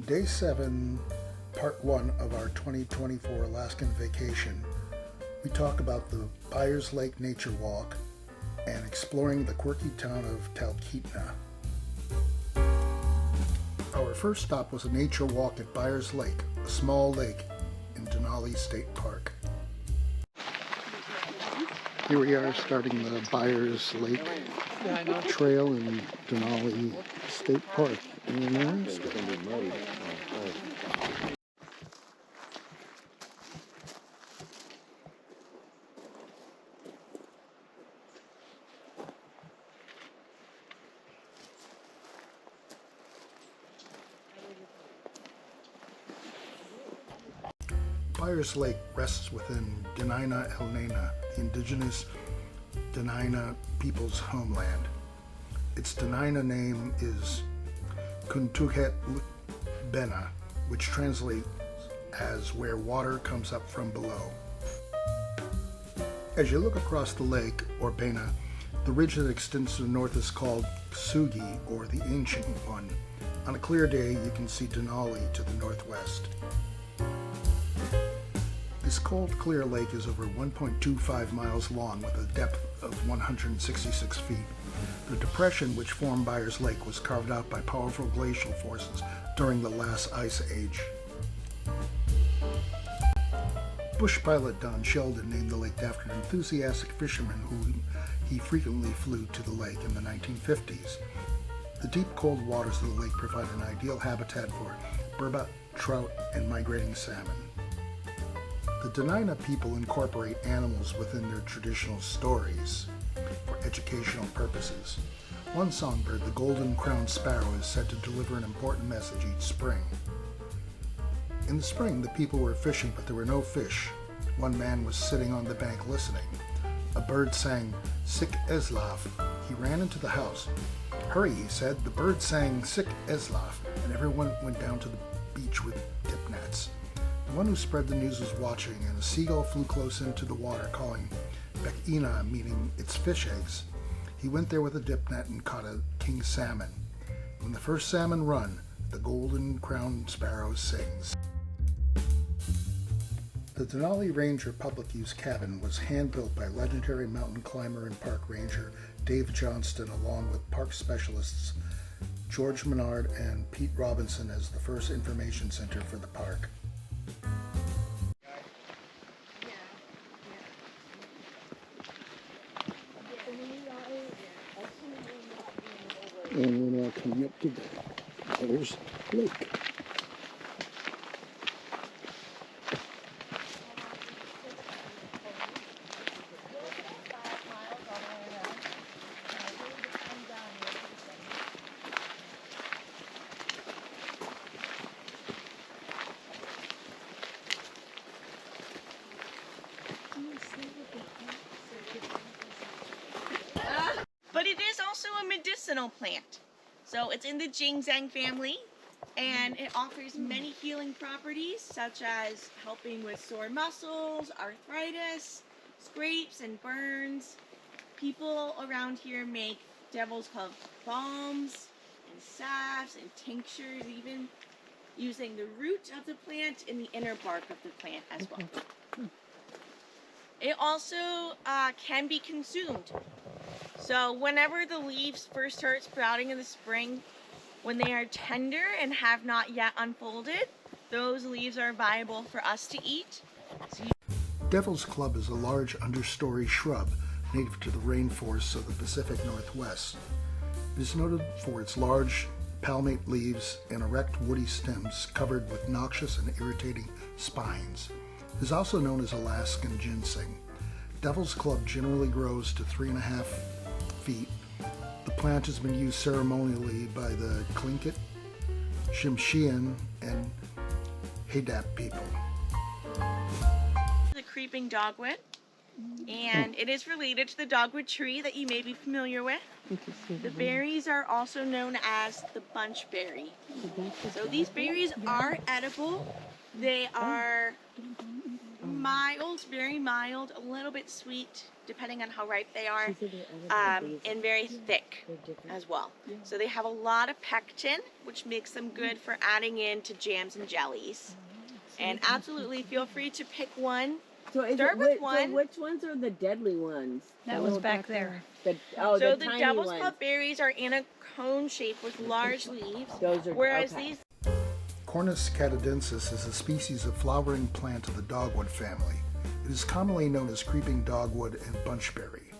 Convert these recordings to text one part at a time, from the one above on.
Day 7, Part 1 of our 2024 Alaskan vacation, we talk about the Byers Lake Nature Walk and exploring the quirky town of Talkeetna. Our first stop was a nature walk at Byers Lake, a small lake in Denali State Park. Here we are starting the Byers Lake Trail in Denali State Park in Alaska. Byers Lake rests within Dena'ina Elnena, the indigenous Dena'ina people's homeland. Its Dena'ina name is Kuntuket Bena, which translates as where water comes up from below. As you look across the lake, or Bena, the ridge that extends to the north is called Sugi, or the Ancient One. On a clear day, you can see Denali to the northwest. This cold, clear lake is over 1.25 miles long with a depth of 166 feet. The depression which formed Byers Lake was carved out by powerful glacial forces during the last ice age. Bush pilot Don Sheldon named the lake after an enthusiastic fisherman who he frequently flew to the lake in the 1950s. The deep, cold waters of the lake provide an ideal habitat for burbot, trout, and migrating salmon. The Dena'ina people incorporate animals within their traditional stories for educational purposes. One songbird, the golden-crowned sparrow, is said to deliver an important message each spring. In the spring, the people were fishing, but there were no fish. One man was sitting on the bank listening. A bird sang, "Sick Eslaf." He ran into the house. "Hurry," he said. The bird sang, "Sick Eslaf," and everyone went down to the beach with dip nets. The one who spread the news was watching, and a seagull flew close into the water, calling Bekina, meaning its fish eggs. He went there with a dip net and caught a king salmon. When the first salmon run, the golden-crowned sparrow sings. The Denali Ranger public use cabin was hand-built by legendary mountain climber and park ranger Dave Johnston, along with park specialists George Menard and Pete Robinson as the first information center for the park. And we're now coming up to the Byers Lake. But it is also a medicinal plant. So it's in the ginseng family, and it offers many healing properties such as helping with sore muscles, arthritis, scrapes and burns. People around here make devil's club balms and salves and tinctures, even using the root of the plant and the inner bark of the plant as well. It also can be consumed. So whenever the leaves first start sprouting in the spring, when they are tender and have not yet unfolded, those leaves are viable for us to eat. Devil's Club is a large understory shrub native to the rainforests of the Pacific Northwest. It is noted for its large palmate leaves and erect woody stems covered with noxious and irritating spines. It is also known as Alaskan ginseng. Devil's Club generally grows to 3.5 feet. The plant has been used ceremonially by the Tlingit, Tsimshian, and Haydap people. The creeping dogwood, and it is related to the dogwood tree that you may be familiar with. The berries are also known as the bunchberry. So these berries are edible. They are mild, very mild, a little bit sweet depending on how ripe they are, and very thick as well. So they have a lot of pectin, which makes them good for adding into jams and jellies. And absolutely feel free to pick one. So Start with one. So which ones are the deadly ones? That one's back there. So the tiny devil's ones. club berries are in a cone shape with large leaves, Those are, whereas okay. these Cornus canadensis is a species of flowering plant of the dogwood family. It is commonly known as creeping dogwood and bunchberry.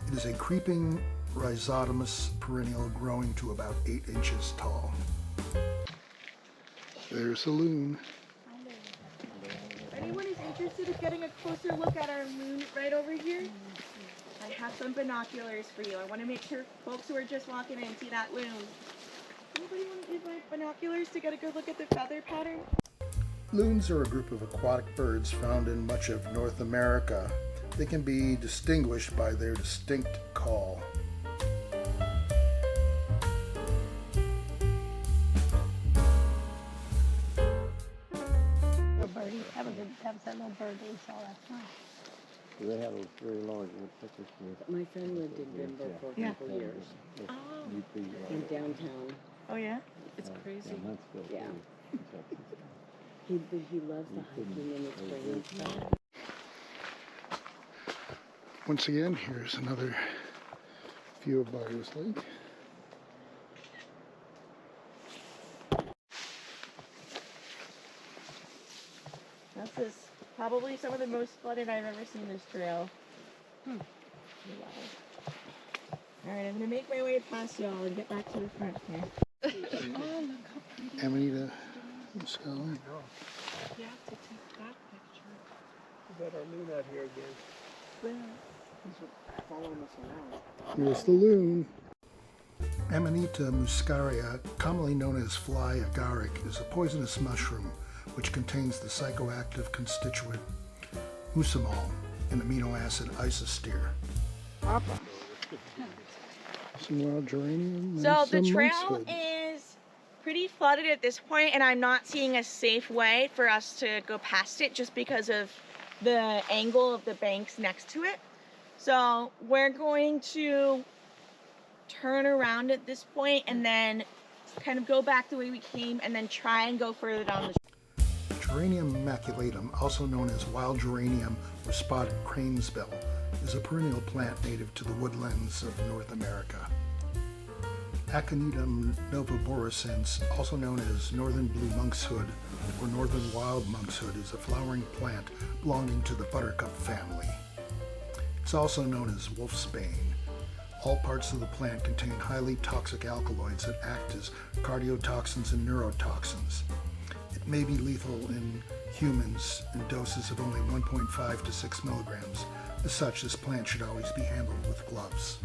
It is a creeping rhizotomous perennial growing to about 8 inches tall. There's a loon. If anyone is interested in getting a closer look at our loon right over here, I have some binoculars for you. I want to make sure folks who are just walking in see that loon. Anybody want to use my binoculars to get a good look at the feather pattern? Loons are a group of aquatic birds found in much of North America. They can be distinguished by their distinct call. Little birdie. That was that little bird that we saw last night. They have a very large woodpecker here. My friend lived in Denver for a couple years. Oh. In downtown. Oh yeah? It's crazy. Huntsville, Yeah. too, in Texas. He loves the hiking in the spring and stuff. Once again, here's another view of Byers Lake. This is probably some of the most flooded I've ever seen this trail. Wow. Alright, I'm going to make my way past y'all and get back to the front here. Amanita Muscala. You have to take that picture. We got our loon out here again. He's following us around. Here's the loon. Amanita muscaria, commonly known as fly agaric, is a poisonous mushroom which contains the psychoactive constituent mucimol, an amino acid isoster. Some wild geranium. So and the some trail monkshood. is pretty flooded at this point, and I'm not seeing a safe way for us to go past it just because of the angle of the banks next to it. So we're going to turn around at this point and then kind of go back the way we came and then try and go further down the Geranium maculatum, also known as wild geranium or spotted cranesbill, is a perennial plant native to the woodlands of North America. Aconitum novaborescens, also known as northern blue monkshood or northern wild monkshood, is a flowering plant belonging to the buttercup family. It's also known as wolfsbane. All parts of the plant contain highly toxic alkaloids that act as cardiotoxins and neurotoxins. It may be lethal in humans in doses of only 1.5 to 6 milligrams. As such, this plant should always be handled with gloves.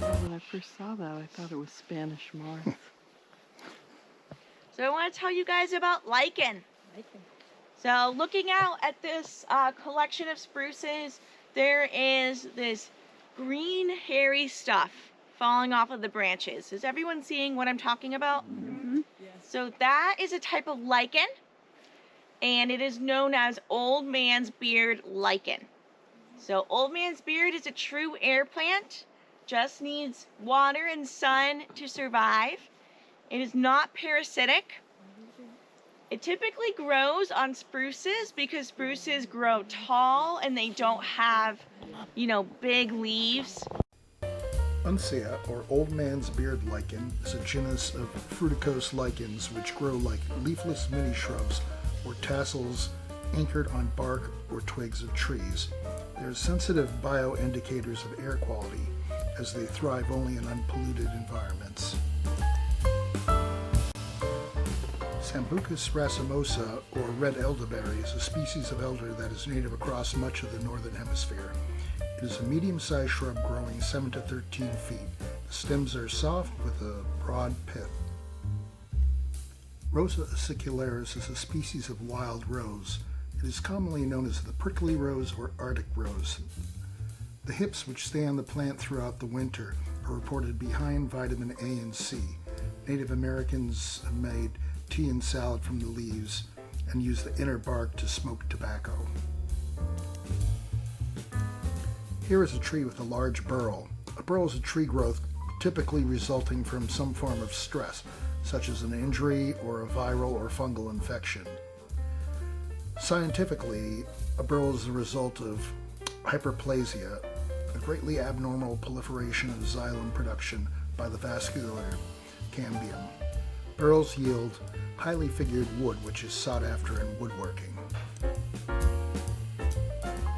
When I first saw that, I thought it was Spanish moss. So I want to tell you guys about lichen. So looking out at this collection of spruces, there is this green hairy stuff falling off of the branches. Is everyone seeing what I'm talking about? Mm-hmm. Yes. So that is a type of lichen, and it is known as old man's beard lichen. So old man's beard is a true air plant, just needs water and sun to survive. It is not parasitic. It typically grows on spruces because spruces grow tall and they don't have, big leaves. Uncia, or old man's beard lichen, is a genus of fruticose lichens which grow like leafless mini shrubs or tassels anchored on bark or twigs of trees. They are sensitive bioindicators of air quality, as they thrive only in unpolluted environments. Sambucus racemosa, or red elderberry, is a species of elder that is native across much of the northern hemisphere. It is a medium-sized shrub growing 7 to 13 feet. The stems are soft with a broad pith. Rosa acicularis is a species of wild rose. It is commonly known as the prickly rose or Arctic rose. The hips, which stay on the plant throughout the winter, are reported behind vitamin A and C. Native Americans have made tea and salad from the leaves and use the inner bark to smoke tobacco. Here is a tree with a large burl. A burl is a tree growth typically resulting from some form of stress, such as an injury or a viral or fungal infection. Scientifically, a burl is the result of hyperplasia, a greatly abnormal proliferation of xylem production by the vascular cambium. Burls yield highly figured wood, which is sought after in woodworking.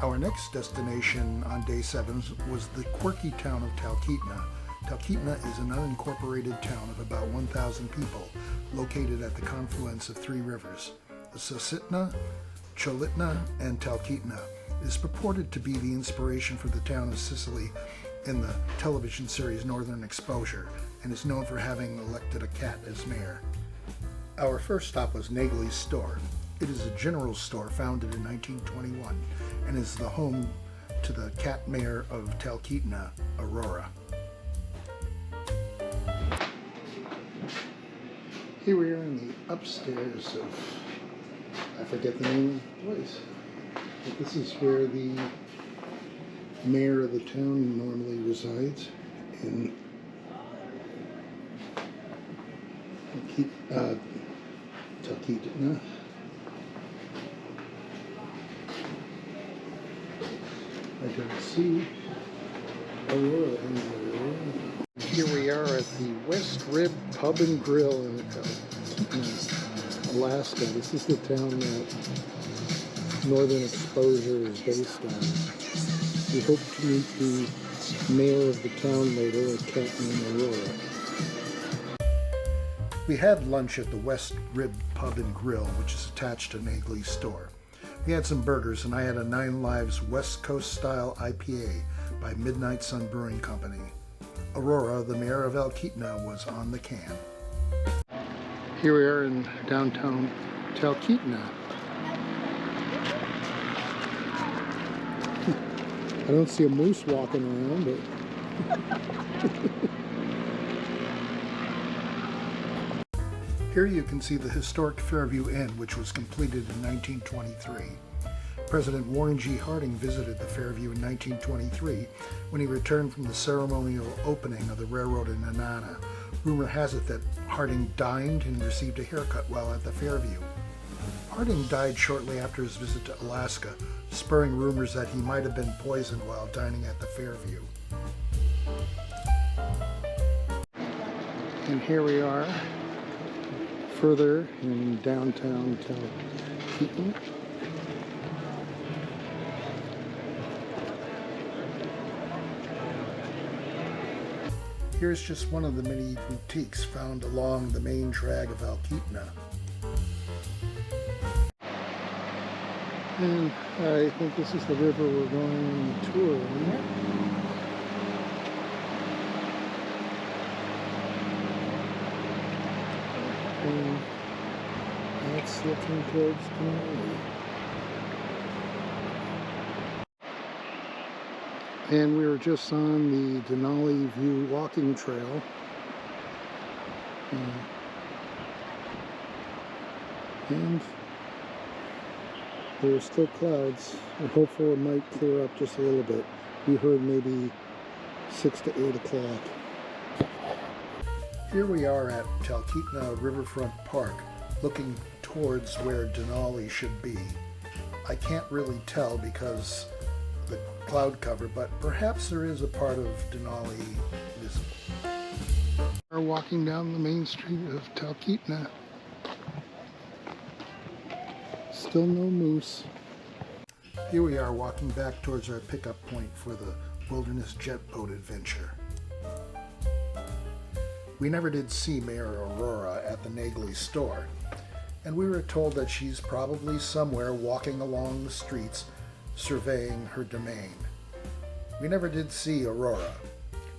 Our next destination on day 7 was the quirky town of Talkeetna. Talkeetna is an unincorporated town of about 1,000 people located at the confluence of 3 rivers, the Susitna, Cholitna, and Talkeetna. It is purported to be the inspiration for the town of Sicily in the television series Northern Exposure, and is known for having elected a cat as mayor. Our first stop was Nagley's store. It is a general store founded in 1921 and is the home to the cat mayor of Talkeetna, Aurora. Here we are in the upstairs of, I forget the name of the place, but this is where the mayor of the town normally resides in Talkeetna. I don't see Aurora anywhere. Here we are at the West Rib Pub and Grill in Talkeetna, Alaska. This is the town that Northern Exposure is based on. We hope to meet the mayor of the town later, a cat named Aurora. We had lunch at the West Rib Pub and Grill, which is attached to Nagley's store. We had some burgers, and I had a 9 Lives West Coast Style IPA by Midnight Sun Brewing Company. Aurora, the mayor of Talkeetna, was on the can. Here we are in downtown Talkeetna. I don't see a moose walking around, but... Here you can see the historic Fairview Inn, which was completed in 1923. President Warren G. Harding visited the Fairview in 1923 when he returned from the ceremonial opening of the railroad in Nenana. Rumor has it that Harding dined and received a haircut while at the Fairview. Harding died shortly after his visit to Alaska, spurring rumors that he might have been poisoned while dining at the Fairview. And here we are, further in downtown Talkeetna. Here's just one of the many boutiques found along the main drag of Talkeetna. And I think this is the river we're going on the tour on. And that's looking towards Denali. And we were just on the Denali View walking trail. And there are still clouds. We're hopeful it might clear up just a little bit. We heard maybe 6 to 8 o'clock. Here we are at Talkeetna Riverfront Park, looking towards where Denali should be. I can't really tell because the cloud cover, but perhaps there is a part of Denali visible. We're walking down the main street of Talkeetna. Still no moose. Here we are walking back towards our pickup point for the wilderness jet boat adventure. We never did see Mayor Aurora at the Nagley store, and we were told that she's probably somewhere walking along the streets surveying her domain. We never did see Aurora,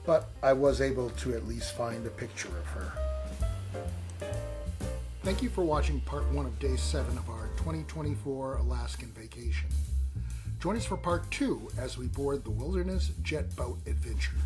but I was able to at least find a picture of her. Thank you for watching part 1 of day 7 of our 2024 Alaskan vacation. Join us for part 2 as we board the wilderness jet boat adventure.